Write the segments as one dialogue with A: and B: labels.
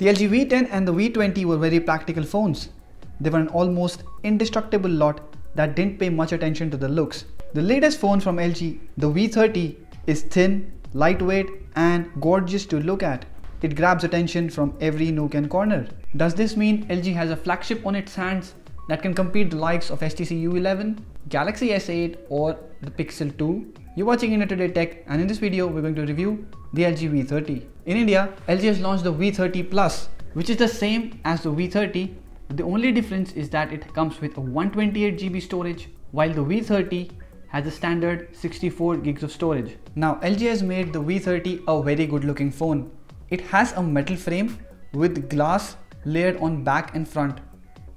A: The LG V10 and the V20 were very practical phones. They were an almost indestructible lot that didn't pay much attention to the looks. The latest phone from LG, the V30, is thin, lightweight and gorgeous to look at. It grabs attention from every nook and corner. Does this mean LG has a flagship on its hands that can compete the likes of HTC U11, Galaxy S8 or the Pixel 2? You're watching Inner Today Tech, and in this video we're going to review the LG V30. In India, LG has launched the V30 Plus, which is the same as the V30. The only difference is that it comes with a 128 GB storage, while the V30 has a standard 64 gigs of storage. Now LG has made the V30 a very good looking phone. It has a metal frame with glass layered on back and front.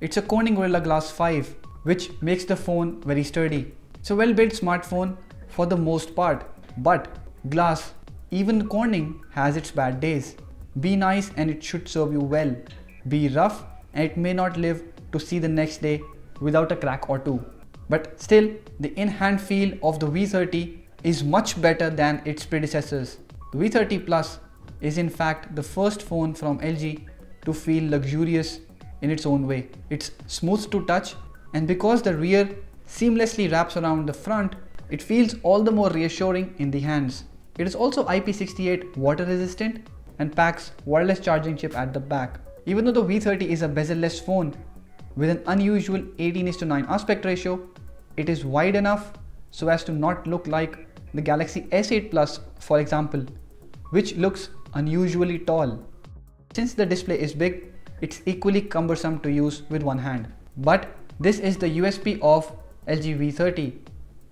A: It's a Corning Gorilla Glass 5, which makes the phone very sturdy. It's a well-built smartphone for the most part, but glass, even Corning, has its bad days. Be nice and it should serve you well. Be rough and it may not live to see the next day without a crack or two. But still, the in-hand feel of the V30 is much better than its predecessors. The V30 Plus is in fact the first phone from LG to feel luxurious in its own way. It's smooth to touch, and because the rear seamlessly wraps around the front, it feels all the more reassuring in the hands. It is also IP68 water resistant and packs wireless charging chip at the back. Even though the V30 is a bezel-less phone with an unusual 18:9 aspect ratio, it is wide enough so as to not look like the Galaxy S8 Plus, for example, which looks unusually tall. Since the display is big, it's equally cumbersome to use with one hand. But this is the USP of LG V30.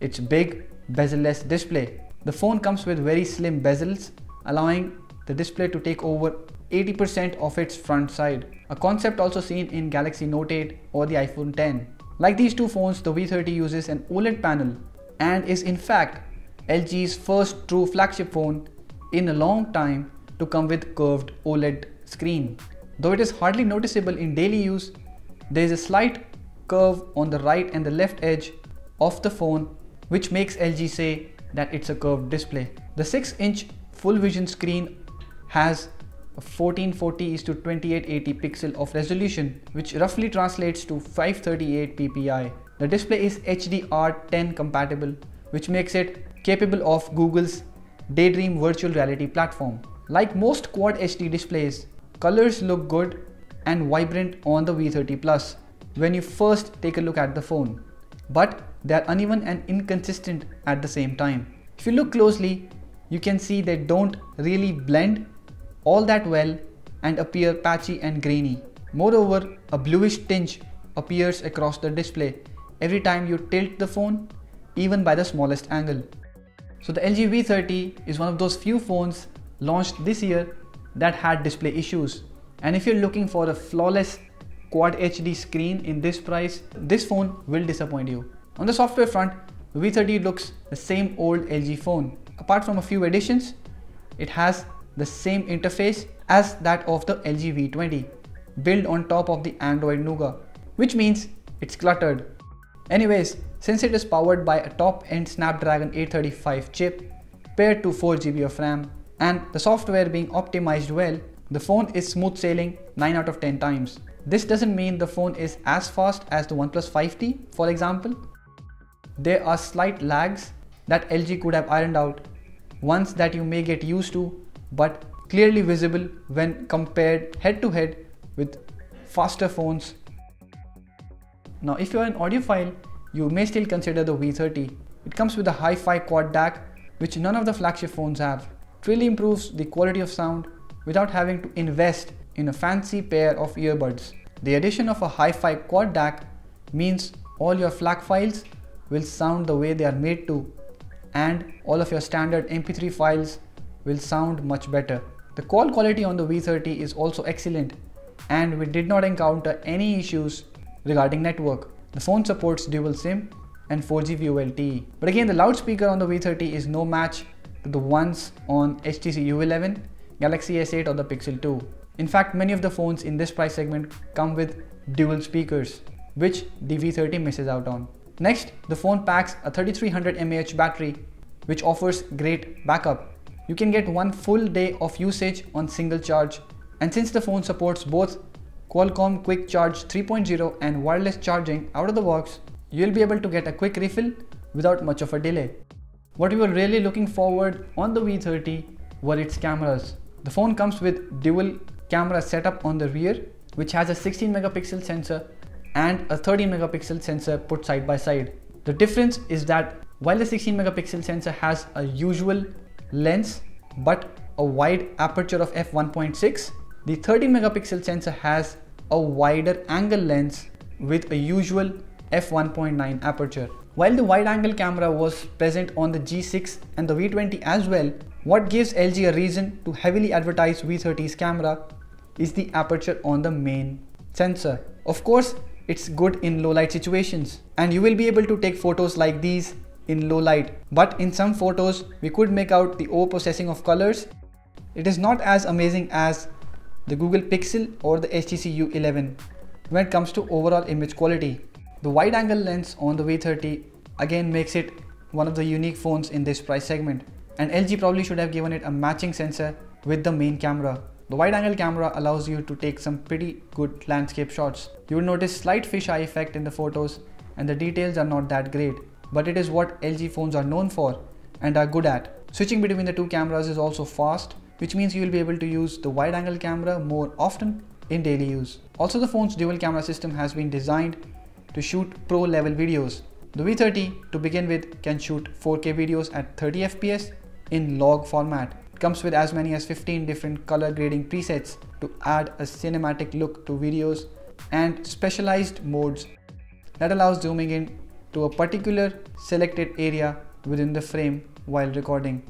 A: It's big, bezel-less display. The phone comes with very slim bezels, allowing the display to take over 80% of its front side, a concept also seen in Galaxy Note 8 or the iPhone 10. Like these two phones, the V30 uses an Oled panel and is in fact LG's first true flagship phone in a long time to come with curved OLED screen. Though it is hardly noticeable in daily use, there is a slight curve on the right and the left edge of the phone, which makes LG say that it's a curved display. The 6-inch full vision screen has a 1440:2880 pixel of resolution, which roughly translates to 538 ppi. The display is HDR10 compatible, which makes it capable of Google's Daydream virtual reality platform. Like most Quad HD displays, colors look good and vibrant on the V30 Plus when you first take a look at the phone, but they are uneven and inconsistent at the same time. If you look closely, you can see they don't really blend all that well and appear patchy and grainy. Moreover, a bluish tinge appears across the display every time you tilt the phone, even by the smallest angle. So the LG V30 is one of those few phones launched this year that had display issues. And if you're looking for a flawless Quad HD screen in this price, this phone will disappoint you. On the software front, the V30 looks the same old LG phone. Apart from a few additions, it has the same interface as that of the LG V20, built on top of the Android Nougat, which means it's cluttered. Anyways, since it is powered by a top-end Snapdragon 835 chip paired to 4 GB of RAM and the software being optimized well, the phone is smooth sailing 9 out of 10 times. This doesn't mean the phone is as fast as the OnePlus 5T, for example. There are slight lags that LG could have ironed out, ones that you may get used to, but clearly visible when compared head to head with faster phones. Now if you are an audiophile, you may still consider the V30. It comes with a hi-fi quad DAC, which none of the flagship phones have. It really improves the quality of sound without having to invest in a fancy pair of earbuds. The addition of a hi-fi quad DAC means all your FLAC files will sound the way they are made to, and all of your standard MP3 files will sound much better. The call quality on the V30 is also excellent, and we did not encounter any issues regarding network. The phone supports dual SIM and 4G VoLTE. But again, the loudspeaker on the V30 is no match to the ones on HTC U11, Galaxy S8 or the Pixel 2. In fact, many of the phones in this price segment come with dual speakers, which the V30 misses out on. Next, the phone packs a 3300 mAh battery, which offers great backup. You can get one full day of usage on single charge And since the phone supports both Qualcomm Quick Charge 3.0 and wireless charging out of the box, you'll be able to get a quick refill without much of a delay. What we were really looking forward on the V30 were its cameras. The phone comes with dual camera setup on the rear, which has a 16 megapixel sensor and a 13 megapixel sensor put side by side. The difference is that while the 16 megapixel sensor has a usual lens but a wide aperture of f1.6, the 13 megapixel sensor has a wider angle lens with a usual f1.9 aperture. While the wide angle camera was present on the G6 and the V20 as well, what gives LG a reason to heavily advertise V30's camera is the aperture on the main sensor. Of course, it's good in low light situations and you will be able to take photos like these in low light, but in some photos we could make out the over-processing of colors. It is not as amazing as the Google Pixel or the HTC U11 when it comes to overall image quality. The wide angle lens on the V30 again makes it one of the unique phones in this price segment, and LG probably should have given it a matching sensor with the main camera. The wide angle camera allows you to take some pretty good landscape shots. You will notice slight fisheye effect in the photos and the details are not that great, but it is what LG phones are known for and are good at. Switching between the two cameras is also fast, which means you will be able to use the wide angle camera more often in daily use. Also, the phone's dual camera system has been designed to shoot pro level videos. The V30 to begin with can shoot 4K videos at 30 FPS in log format. It comes with as many as 15 different color grading presets to add a cinematic look to videos and specialized modes that allows zooming in to a particular selected area within the frame while recording.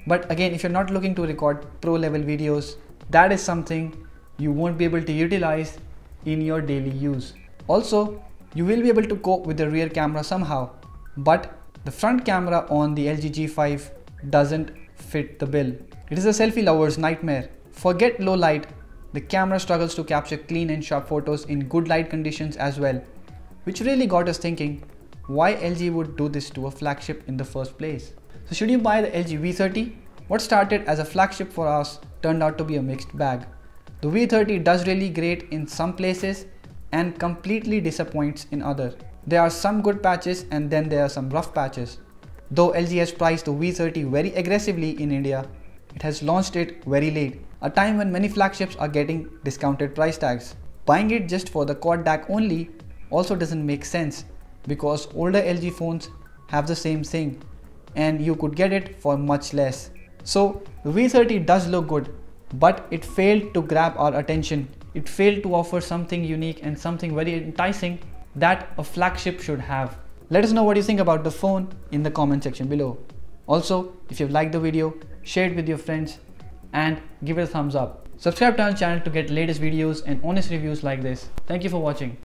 A: But again, if you're not looking to record pro level videos, that is something you won't be able to utilize in your daily use. Also, you will be able to cope with the rear camera somehow, but the front camera on the LG G5 doesn't fit the bill. It is a selfie lover's nightmare. Forget low light, the camera struggles to capture clean and sharp photos in good light conditions as well, which really got us thinking why LG would do this to a flagship in the first place. So should you buy the LG V30? What started as a flagship for us turned out to be a mixed bag. The V30 does really great in some places and completely disappoints in others. There are some good patches and then there are some rough patches. Though LG has priced the V30 very aggressively in India, it has launched it very late, a time when many flagships are getting discounted price tags. Buying it just for the quad DAC only also doesn't make sense because older LG phones have the same thing and you could get it for much less. So the V30 does look good, but it failed to grab our attention. It failed to offer something unique and something very enticing that a flagship should have. Let us know what you think about the phone in the comment section below. Also, if you've liked the video, share it with your friends and give it a thumbs up. Subscribe to our channel to get latest videos and honest reviews like this. Thank you for watching.